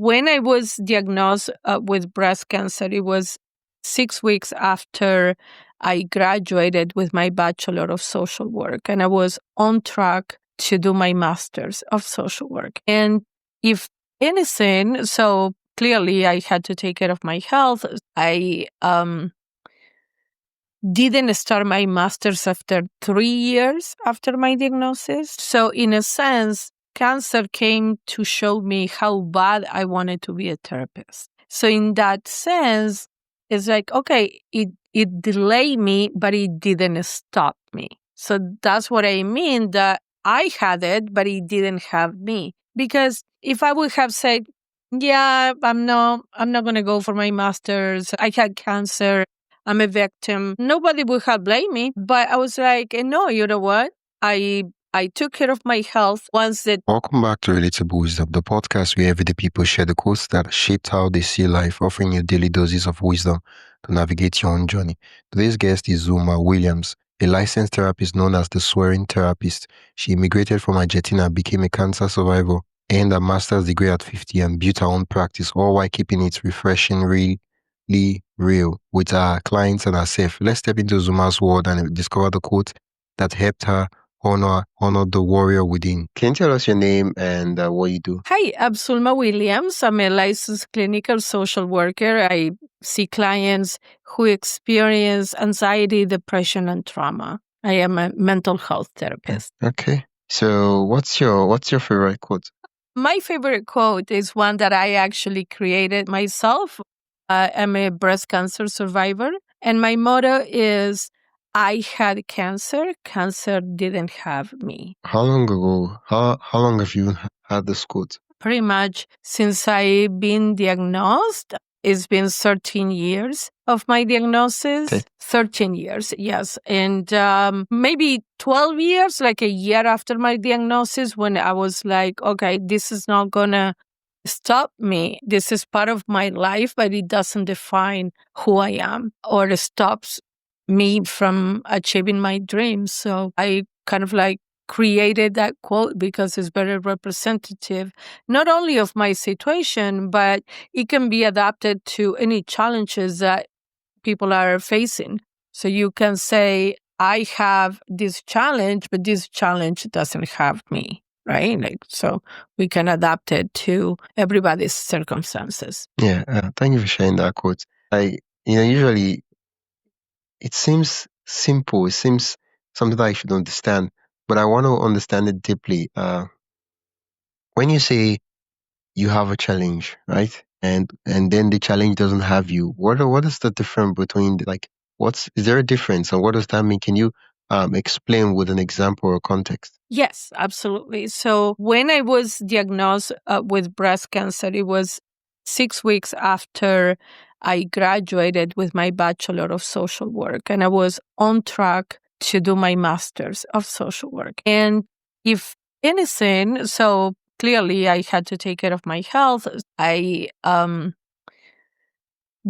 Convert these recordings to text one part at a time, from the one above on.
when I was diagnosed with breast cancer, it was 6 weeks after I graduated with my Bachelor of Social Work, and I was on track to do my Master's of Social Work. And if anything, so clearly I had to take care of my health. I didn't start my Master's after 3 years after my diagnosis. So in a sense, cancer came to show me how bad I wanted to be a therapist. So in that sense, it's like, okay, it delayed me, but it didn't stop me. So that's what I mean, that I had it, but it didn't have me. Because if I would have said, yeah, I'm not going to go for my master's, I had cancer, I'm a victim, nobody would have blamed me. But I was like, no, you know what? I took care of my health once that. Welcome back to Relatable Wisdom, the podcast where everyday people share the quotes that shaped how they see life, offering you daily doses of wisdom to navigate your own journey. Today's guest is Zulma Williams, a licensed therapist known as the Swearing Therapist. She immigrated from Argentina, became a cancer survivor, earned a master's degree at 50, and built her own practice, all while keeping it refreshing, really real with her clients and herself. Let's step into Zuma's world and discover the quote that helped her honor the warrior within. Can you tell us your name and what you do? Hi, I'm Zulma Williams. I'm a licensed clinical social worker. I see clients who experience anxiety, depression, and trauma. I am a mental health therapist. Okay. So what's your favorite quote? My favorite quote is one that I actually created myself. I'm a breast cancer survivor, and my motto is, I had cancer, cancer didn't have me. How long ago, how long have you had this quote? Pretty much since I've been diagnosed. It's been 13 years of my diagnosis. Okay. 13 years, yes. And maybe 12 years, like a year after my diagnosis, when I was like, okay, this is not going to stop me. This is part of my life, but it doesn't define who I am or stops me from achieving my dreams. So I kind of like created that quote because it's very representative, not only of my situation, but it can be adapted to any challenges that people are facing. So you can say, I have this challenge, but this challenge doesn't have me, right? Like, so we can adapt it to everybody's circumstances. Yeah, thank you for sharing that quote. Usually it seems simple. It seems something that I should understand, but I want to understand it deeply. When you say you have a challenge, right? And then the challenge doesn't have you. What is the difference between is there a difference, and what does that mean? Can you explain with an example or context? Yes, absolutely. So when I was diagnosed with breast cancer, it was 6 weeks after I graduated with my Bachelor of Social Work, and I was on track to do my Master's of Social Work. And if anything, so clearly I had to take care of my health. I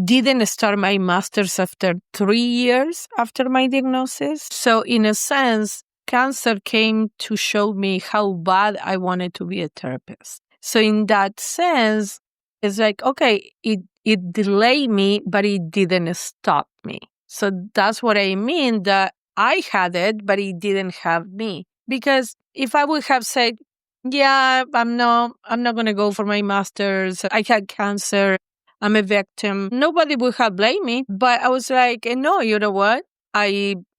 didn't start my Master's after 3 years after my diagnosis. So in a sense, cancer came to show me how bad I wanted to be a therapist. So in that sense, it's like, okay, it delayed me, but it didn't stop me. So that's what I mean, that I had it, but it didn't have me. Because if I would have said, yeah, I'm not going to go for my master's, I had cancer, I'm a victim, nobody would have blamed me. But I was like, no, you know what?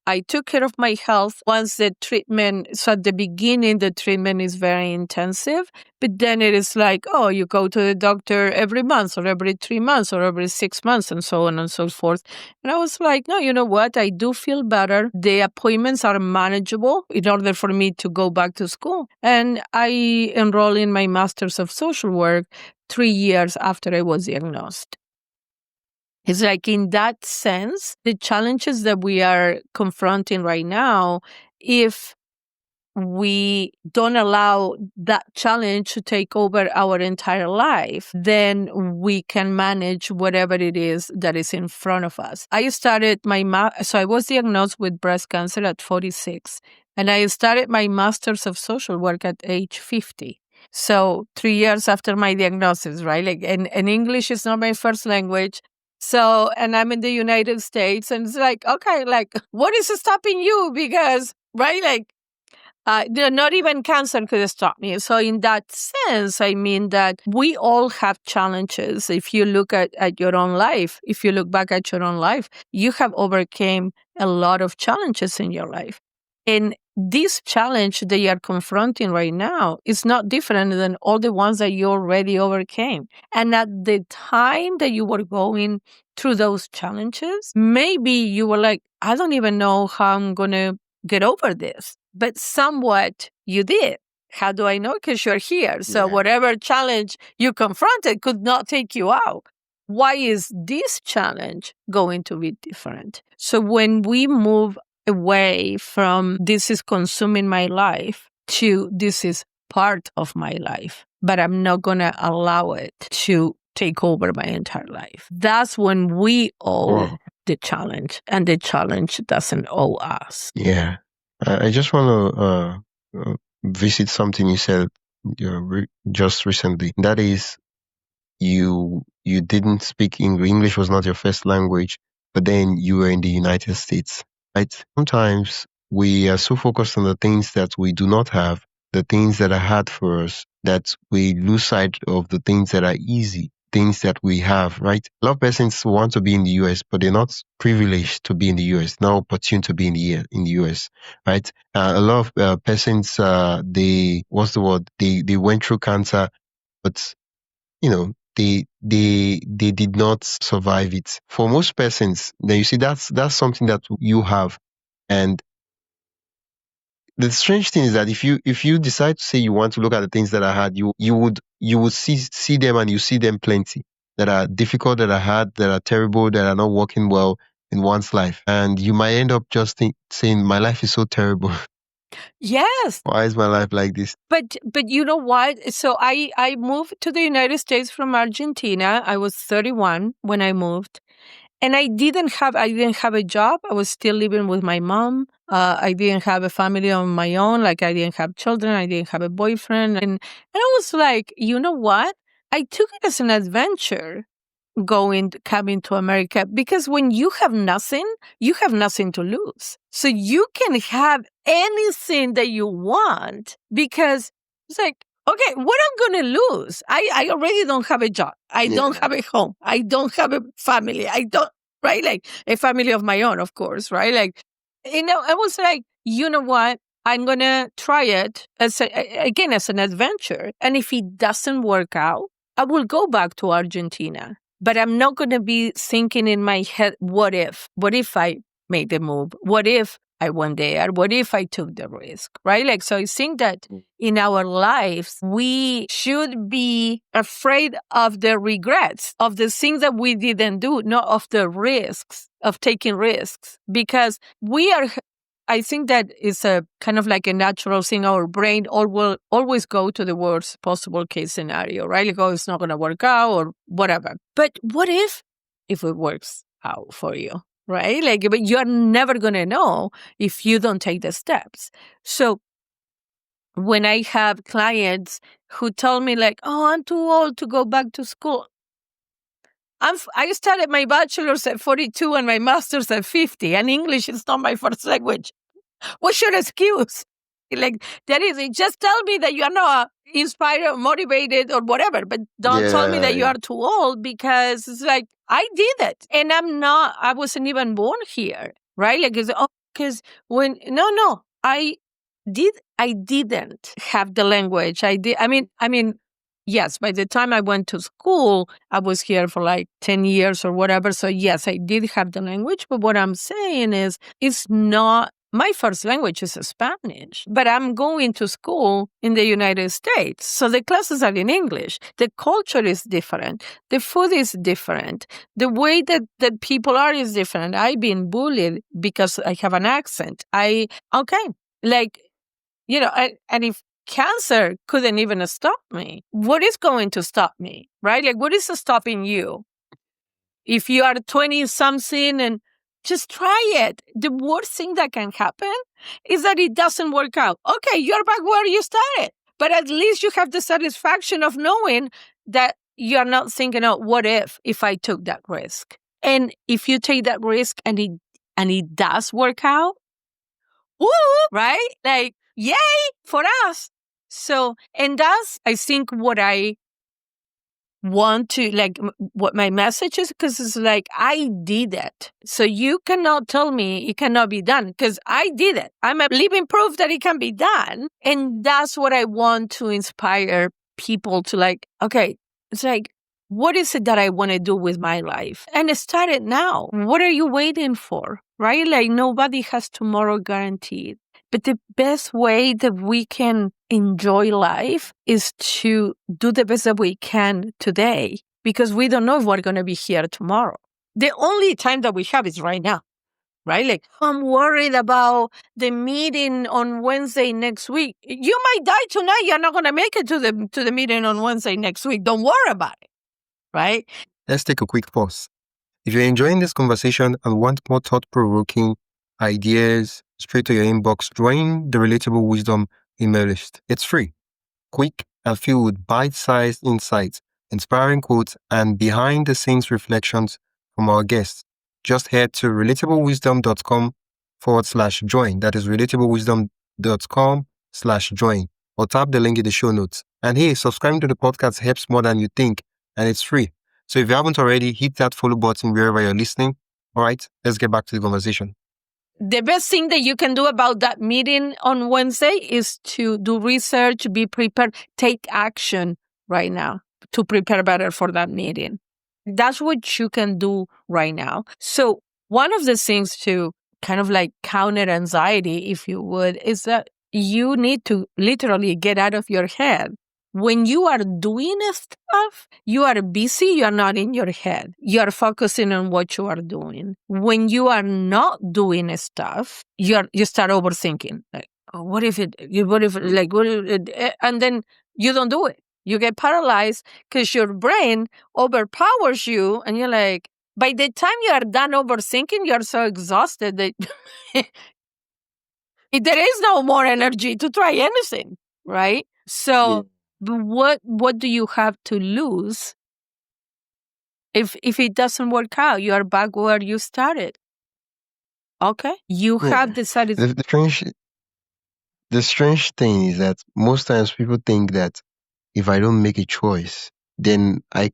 I took care of my health once the treatment. So at the beginning, the treatment is very intensive, but then it is like, oh, you go to the doctor every month or every 3 months or every 6 months and so on and so forth. And I was like, no, you know what? I do feel better. The appointments are manageable in order for me to go back to school. And I enrolled in my Master's of Social Work 3 years after I was diagnosed. It's like in that sense, the challenges that we are confronting right now, if we don't allow that challenge to take over our entire life, then we can manage whatever it is that is in front of us. I started so I was diagnosed with breast cancer at 46, and I started my Master's of Social Work at age 50. So 3 years after my diagnosis, right? Like, and English is not my first language. So, and I'm in the United States, and it's like, okay, like, what is stopping you? Because, right, like, not even cancer could stop me. So in that sense, I mean that we all have challenges. If you look at your own life, if you look back at your own life, you have overcame a lot of challenges in your life. And this challenge that you are confronting right now is not different than all the ones that you already overcame. And at the time that you were going through those challenges, maybe you were like, I don't even know how I'm going to get over this. But somewhat you did. How do I know? Because you're here. So whatever challenge you confronted could not take you out. Why is this challenge going to be different? So when we move away from this is consuming my life to this is part of my life, but I'm not going to allow it to take over my entire life. That's when we owe the challenge, and the challenge doesn't owe us. Yeah. I just want to visit something you said just recently. That is, you didn't speak English. English was not your first language, but then you were in the United States, right? Sometimes we are so focused on the things that we do not have, the things that are hard for us, that we lose sight of the things that are easy, things that we have, right? A lot of persons want to be in the US, but they're not privileged to be in the US, not opportune to be in the US, right? A lot of persons, they went through cancer, but they did not survive it. For most persons, then you see that's something that you have. And the strange thing is that if you decide to say you want to look at the things that are hard, you would see them, and you see them plenty, that are difficult, that are hard, that are terrible, that are not working well in one's life. And you might end up just saying, my life is so terrible. Yes. Why is my life like this? But you know what? So I moved to the United States from Argentina. I was 31 when I moved. And I didn't have a job. I was still living with my mom. I didn't have a family on my own. Like, I didn't have children. I didn't have a boyfriend. And I was like, you know what? I took it as an adventure coming to America, because when you have nothing to lose. So you can have anything that you want, because it's like, okay, what I'm going to lose? I already don't have a job. I don't have a home. I don't have a family. Right? Like, a family of my own, of course, right? Like, I was like, you know what? I'm going to try it as an adventure. And if it doesn't work out, I will go back to Argentina. But I'm not going to be thinking in my head, what if? What if I made the move? What if I went there? What if I took the risk? Right? Like, so I think that in our lives, we should be afraid of the regrets, of the things that we didn't do, not of the risks, of taking risks. Because I think that is a kind of like a natural thing. Our brain will always go to the worst possible case scenario, right? Like, oh, it's not going to work out or whatever. But what if it works out for you, right? Like, but you're never going to know if you don't take the steps. So when I have clients who tell me like, oh, I'm too old to go back to school. I started my bachelor's at 42 and my master's at 50, and English is not my first language. What's your excuse? Like, that is, just tell me that you are not inspired or motivated or whatever, but don't tell me that you are too old, because it's like, I did it. And I wasn't even born here, right? Like, I didn't have the language. I mean, yes, by the time I went to school, I was here for like 10 years or whatever. So yes, I did have the language. But what I'm saying is, it's not, my first language is Spanish, but I'm going to school in the United States. So the classes are in English. The culture is different. The food is different. The way that people are is different. I've been bullied because I have an accent. And if cancer couldn't even stop me, what is going to stop me, right? Like, what is stopping you? If you are 20-something and just try it. The worst thing that can happen is that it doesn't work out. Okay, you're back where you started. But at least you have the satisfaction of knowing that you're not thinking, oh, what if I took that risk? And if you take that risk and it does work out, woo, right? Like, yay for us. So, and that's, I think, what I want to, like, what my message is, because it's like, I did it. So you cannot tell me it cannot be done, because I did it. I'm a living proof that it can be done. And that's what I want to inspire people to, like, okay, it's like, what is it that I want to do with my life? And start it now. What are you waiting for? Right? Like, nobody has tomorrow guaranteed. But the best way that we can enjoy life is to do the best that we can today, because we don't know if we're going to be here tomorrow. The only time that we have is right now, right? Like, I'm worried about the meeting on Wednesday next week. You might die tonight. You're not going to make it to the meeting on Wednesday next week. Don't worry about it, right? Let's take a quick pause. If you're enjoying this conversation and want more thought-provoking ideas straight to your inbox, join the Relatable Wisdom email list. It's free, quick, and filled with bite-sized insights, inspiring quotes, and behind-the-scenes reflections from our guests. Just head to relatablewisdom.com/join. That is relatablewisdom.com/join, or tap the link in the show notes. And hey, subscribing to the podcast helps more than you think, and it's free. So if you haven't already, hit that follow button wherever you're listening. All right, let's get back to the conversation. The best thing that you can do about that meeting on Wednesday is to do research, be prepared, take action right now to prepare better for that meeting. That's what you can do right now. So one of the things to kind of like counter anxiety, if you would, is that you need to literally get out of your head. When you are doing stuff, you are busy, you are not in your head. You are focusing on what you are doing. When you are not doing stuff, you start overthinking. Like, oh, what if, and then you don't do it. You get paralyzed because your brain overpowers you, and you're like, by the time you are done overthinking, you're so exhausted that there is no more energy to try anything, right? So what do you have to lose if it doesn't work out? You are back where you started. Okay? You have decided. The strange thing is that most times people think that if I don't make a choice, then they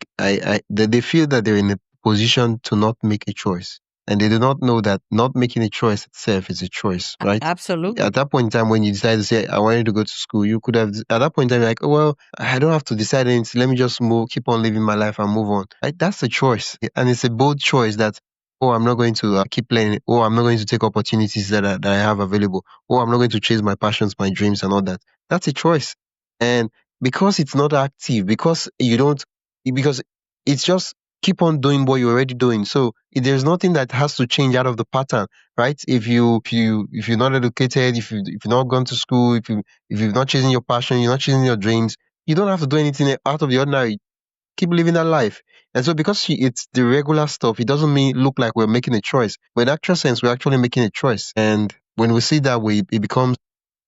feel that they're in a position to not make a choice. And they do not know that not making a choice itself is a choice, right? Absolutely. At that point in time, when you decide to say, I wanted to go to school, you could have, at that point in time, like, oh, well, I don't have to decide anything. Let me just keep on living my life and move on. Right? That's a choice. And it's a bold choice that, oh, I'm not going to keep playing. Oh, I'm not going to take opportunities that I have available. Oh, I'm not going to chase my passions, my dreams and all that. That's a choice. And because it's not active, because it's just keep on doing what you're already doing. So there's nothing that has to change out of the pattern, right? If you're not educated, if you've not gone to school, if you're not chasing your passion, you're not chasing your dreams, you don't have to do anything out of the ordinary. Keep living that life. And so because it's the regular stuff, it doesn't look like we're making a choice. But in actual sense, we're actually making a choice. And when we see that way, it becomes,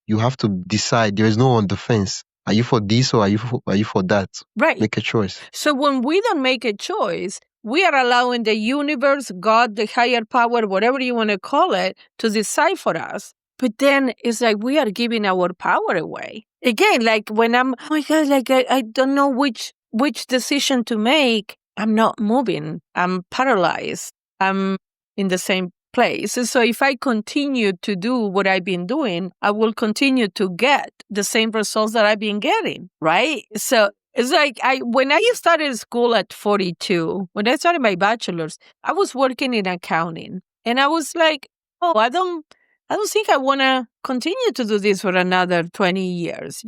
you have to decide. There is no on the fence. Are you for this or are you for that? Right. Make a choice. So when we don't make a choice, we are allowing the universe, God, the higher power, whatever you want to call it, to decide for us. But then it's like we are giving our power away. Again, like when oh my God, like I don't know which decision to make. I'm not moving. I'm paralyzed. I'm in the same place. So if I continue to do what I've been doing, I will continue to get the same results that I've been getting, right? So it's like when I started school at 42, when I started my bachelor's, I was working in accounting. And I was like, oh, I don't think I want to continue to do this for another 20 years,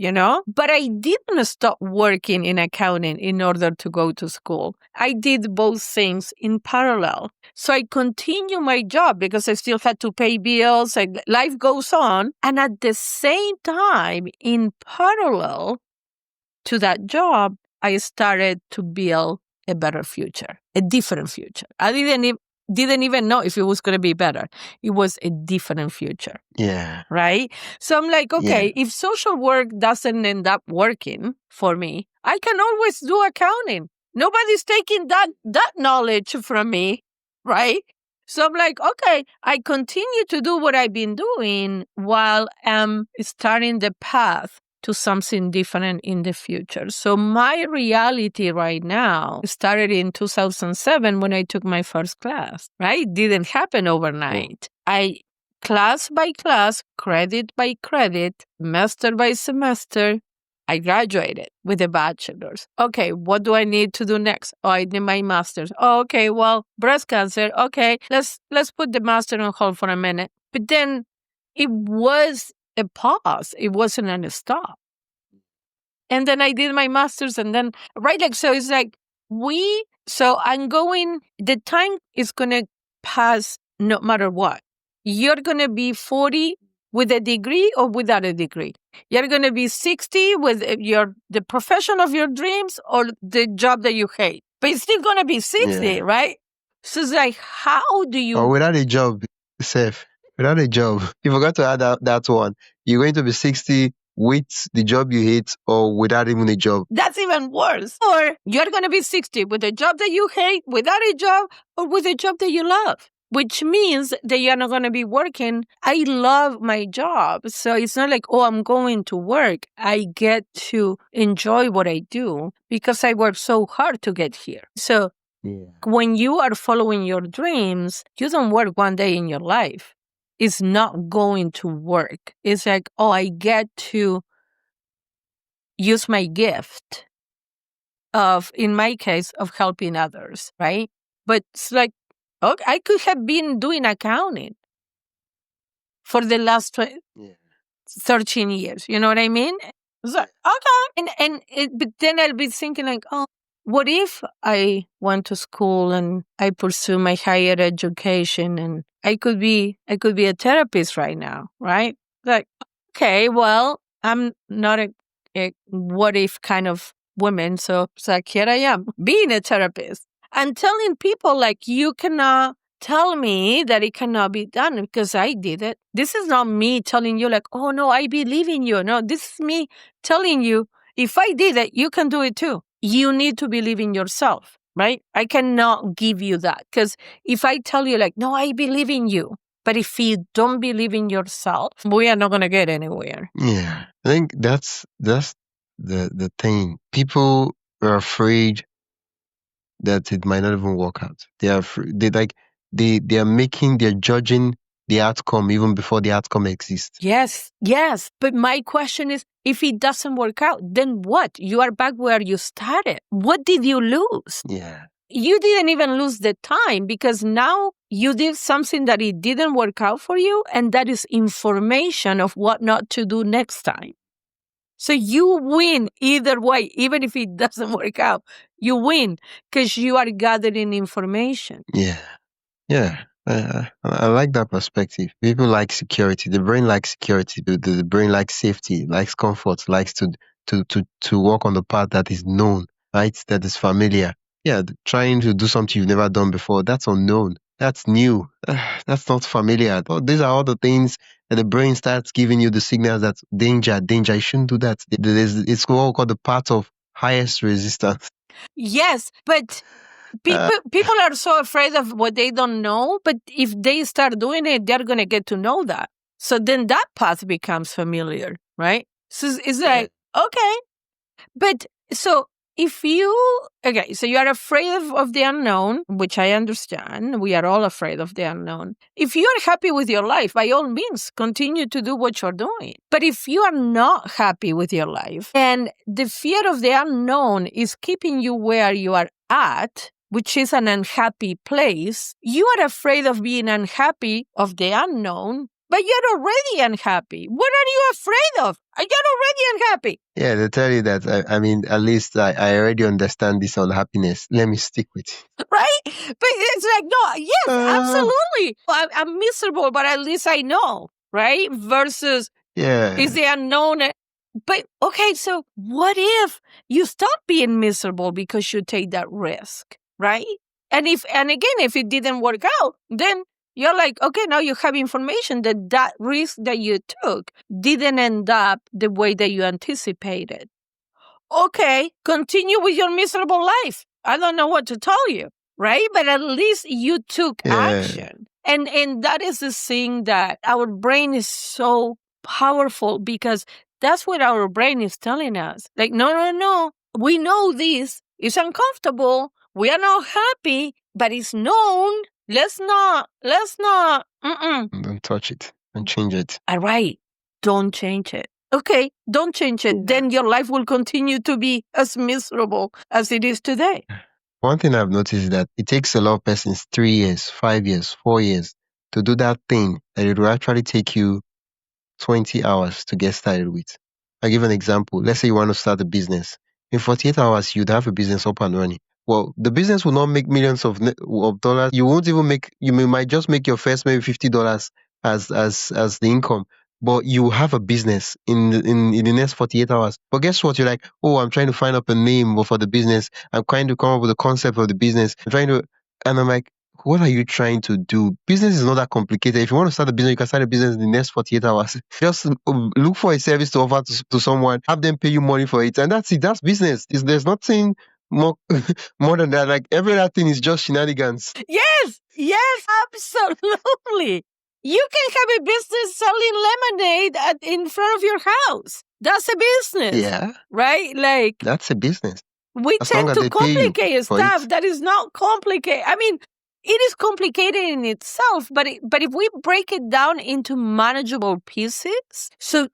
But I didn't stop working in accounting in order to go to school. I did both things in parallel. So I continue my job because I still had to pay bills. Life goes on. And at the same time, in parallel to that job, I started to build a better future, a different future. I didn't didn't even know if it was going to be better. It was a different future. Yeah. Right? So I'm like, okay, if social work doesn't end up working for me, I can always do accounting. Nobody's taking that knowledge from me, right? So I'm like, okay, I continue to do what I've been doing while I'm starting the path to something different in the future. So my reality right now started in 2007 when I took my first class, right? It didn't happen overnight. Class by class, credit by credit, semester by semester, I graduated with a bachelor's. Okay, what do I need to do next? Oh, I need my master's. Oh, okay, well, breast cancer. Okay, let's put the master on hold for a minute. But then it was a pause. It wasn't a stop. And then I did my master's, and then, right, like, so it's like so I'm going, the time is going to pass no matter what. You're going to be 40 with a degree or without a degree. You're going to be 60 with the profession of your dreams or the job that you hate. But it's still going to be 60, right? So it's like, how do you... Or without a job, safe. Without a job. You forgot to add that one. You're going to be 60 with the job you hate or without even a job. That's even worse. Or you're going to be 60 with a job that you hate, without a job, or with a job that you love, which means that you're not going to be working. I love my job. So it's not like, oh, I'm going to work. I get to enjoy what I do because I worked so hard to get here. So when you are following your dreams, you don't work one day in your life. It's not going to work. It's like, oh, I get to use my gift of, in my case, of helping others, right? But it's like, okay, I could have been doing accounting for the last 13 years. You know what I mean? It's like, okay. But then I'll be thinking like, oh, what if I went to school and I pursue my higher education and I could be a therapist right now, right? Like, okay, well, I'm not a what if kind of woman. So it's like, here I am being a therapist and telling people like, you cannot tell me that it cannot be done because I did it. This is not me telling you like, oh no, I believe in you. No, this is me telling you, if I did it, you can do it too. You need to believe in yourself, right? I cannot give you that because if I tell you like, no, I believe in you, but if you don't believe in yourself, we are not going to get anywhere. Yeah, I think that's the thing. People are afraid that it might not even work out. They're judging the outcome even before the outcome exists. Yes. But my question is, if it doesn't work out, then what? You are back where you started. What did you lose? Yeah. You didn't even lose the time because now you did something that it didn't work out for you, and that is information of what not to do next time. So you win either way, even if it doesn't work out. You win because you are gathering information. Yeah. I like that perspective. People like security. The brain likes security. The brain likes safety, likes comfort, likes to walk on the path that is known, right? That is familiar. Yeah, trying to do something you've never done before, that's unknown. That's new. That's not familiar. These are all the things that the brain starts giving you the signals that danger. You shouldn't do that. It's what called the path of highest resistance. Yes, but people are so afraid of what they don't know, but if they start doing it, they're going to get to know that. So then that path becomes familiar, right? So it's like, okay. But so if you are afraid of the unknown, which I understand. We are all afraid of the unknown. If you are happy with your life, by all means, continue to do what you're doing. But if you are not happy with your life and the fear of the unknown is keeping you where you are at, which is an unhappy place, you are afraid of being unhappy of the unknown, but you're already unhappy. What are you afraid of? You're already unhappy. Yeah, they tell you that. I mean, at least I already understand this unhappiness. Let me stick with it. Right? But it's like, no, yes, absolutely. I'm miserable, but at least I know, right? Versus is the unknown. But okay, so what if you stop being miserable because you take that risk, right? And again, if it didn't work out, then you're like, okay, now you have information that risk that you took didn't end up the way that you anticipated. Okay, continue with your miserable life. I don't know what to tell you, right? But at least you took action. And that is the thing that our brain is so powerful, because that's what our brain is telling us. Like, no. We know this. It's uncomfortable. We are not happy, but it's known. Let's not. Don't touch it. Don't change it. All right. Don't change it. Okay, don't change it. Then your life will continue to be as miserable as it is today. One thing I've noticed is that it takes a lot of persons 3 years, 5 years, 4 years to do that thing that it will actually take you 20 hours to get started with. I'll give an example. Let's say you want to start a business. In 48 hours, you'd have a business up and running. Well, the business will not make millions of dollars. You won't even might just make your first maybe $50 as the income. But you have a business in the next 48 hours. But guess what? You're like, oh, I'm trying to find up a name for the business. I'm trying to come up with a concept of the business. And I'm like, what are you trying to do? Business is not that complicated. If you want to start a business, you can start a business in the next 48 hours. Just look for a service to offer to someone, have them pay you money for it. And that's it. That's business. There's nothing more than that. Like every other thing is just shenanigans. Yes, absolutely. You can have a business selling lemonade in front of your house. That's a business. Yeah. Right? Like, that's a business. We tend to complicate stuff that is not complicated. I mean, it is complicated in itself, but if we break it down into manageable pieces, so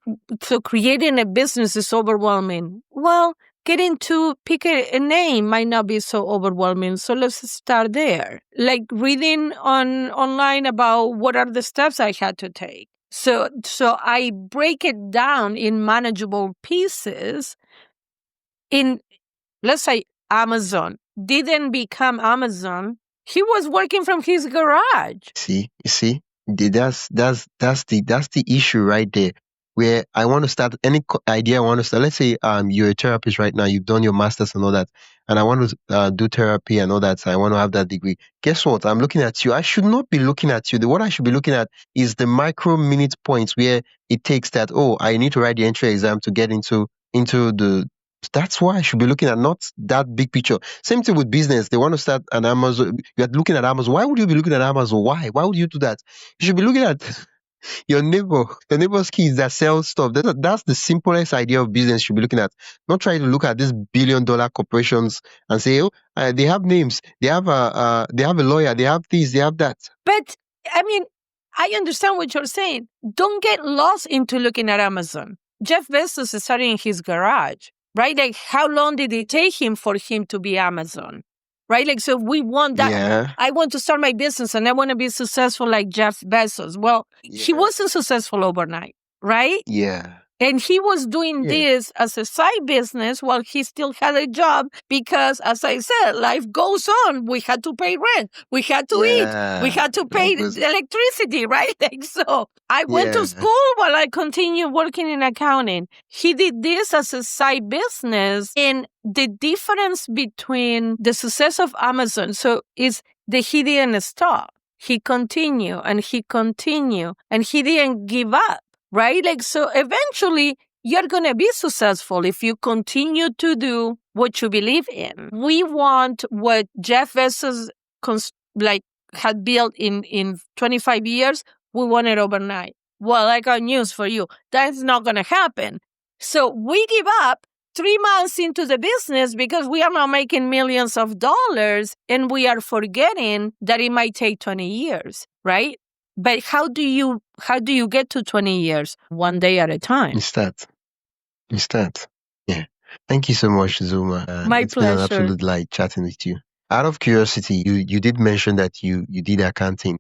creating a business is overwhelming. Well, getting to pick a name might not be so overwhelming, so let's start there. Like reading online about what are the steps I had to take. So I break it down in manageable pieces. In, let's say, Amazon didn't become Amazon. He was working from his garage. You see, that's the issue right there. Where I want to start any idea I want to start. Let's say you're a therapist right now. You've done your master's and all that, and I want to do therapy and all that. So I want to have that degree. Guess what? I'm looking at you. I should not be looking at you. What I should be looking at is the micro minute points where it takes that. Oh, I need to write the entry exam to get into the. That's why I should be looking at, not that big picture. Same thing with business. They want to start an Amazon. You're looking at Amazon. Why would you be looking at Amazon? Why? Why would you do that? You should be looking at your neighbor's kids that sell stuff. That's the simplest idea of business you should be looking at. Not trying to look at these billion-dollar corporations and say, oh, they have names. They have a lawyer. They have this. They have that. But I mean, I understand what you're saying. Don't get lost into looking at Amazon. Jeff Bezos is starting in his garage. Right? Like, how long did it take him for him to be Amazon? Right? Like, so we want that. Yeah. I want to start my business and I want to be successful like Jeff Bezos. Well, he wasn't successful overnight, right? Yeah. And he was doing this as a side business while he still had a job because, as I said, life goes on. We had to pay rent. We had to eat. We had to pay electricity, right? Like, so I went to school while I continued working in accounting. He did this as a side business. And the difference between the success of Amazon, so is that he didn't stop. He continued and he continued and he didn't give up. Right? Like, so eventually you're going to be successful if you continue to do what you believe in. We want what Jeff Bezos had built in 25 years. We want it overnight. Well, I got news for you. That's not going to happen. So we give up 3 months into the business because we are not making millions of dollars and we are forgetting that it might take 20 years, right? But how do you get to 20 years? One day at a time. Instead. Yeah. Thank you so much, Zulma. My it's pleasure. Been an absolute delight chatting with you. Out of curiosity, you did mention that you did accounting.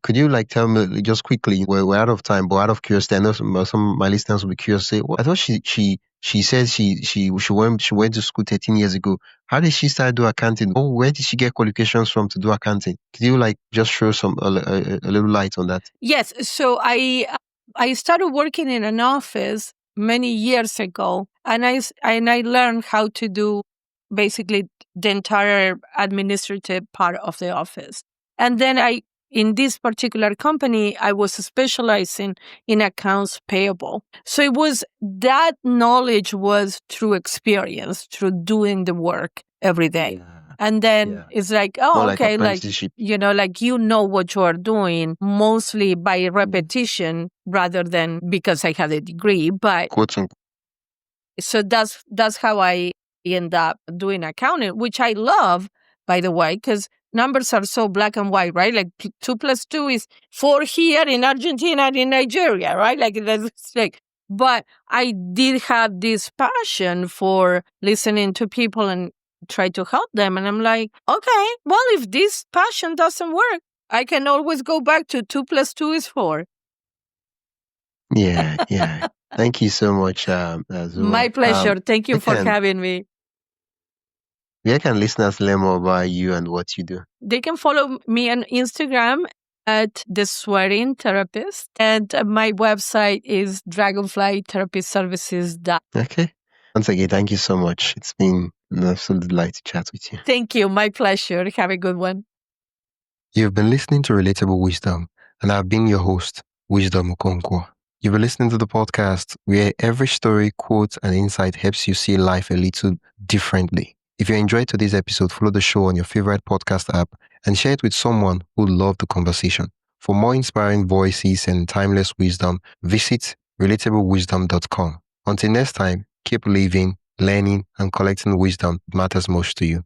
Could you tell me just quickly? We're out of time, but out of curiosity, I know some of my listeners will be curious. Say, I thought she said she went to school 13 years ago. How did she start doing accounting? Oh, where did she get qualifications from to do accounting? Could you just throw a little light on that? Yes. So I started working in an office many years ago, and I learned how to do basically the entire administrative part of the office. And then in this particular company, I was specializing in accounts payable. So that knowledge was through experience, through doing the work every day. Yeah. And then it's like, oh, More okay, like you know what you are doing mostly by repetition rather than because I had a degree. But so that's how I end up doing accounting, which I love, by the way, because numbers are so black and white, right? Like 2 + 2 is 4 here in Argentina and in Nigeria, right? Like that's like. But I did have this passion for listening to people and try to help them. And I'm like, okay, well, if this passion doesn't work, I can always go back to 2 + 2 is 4. Yeah. Thank you so much, Zuma. My pleasure. Thank you for having me. Where can listeners learn more about you and what you do? They can follow me on Instagram at The Swearing Therapist. And my website is dragonflytherapyservices.com. Okay. Once again, thank you so much. It's been an absolute delight to chat with you. Thank you. My pleasure. Have a good one. You've been listening to Relatable Wisdom, and I've been your host, Wisdom Okonkwo. You've been listening to the podcast where every story, quote, and insight helps you see life a little differently. If you enjoyed today's episode, follow the show on your favorite podcast app and share it with someone who loved the conversation. For more inspiring voices and timeless wisdom, visit relatablewisdom.com. Until next time, keep living, learning, and collecting wisdom that matters most to you.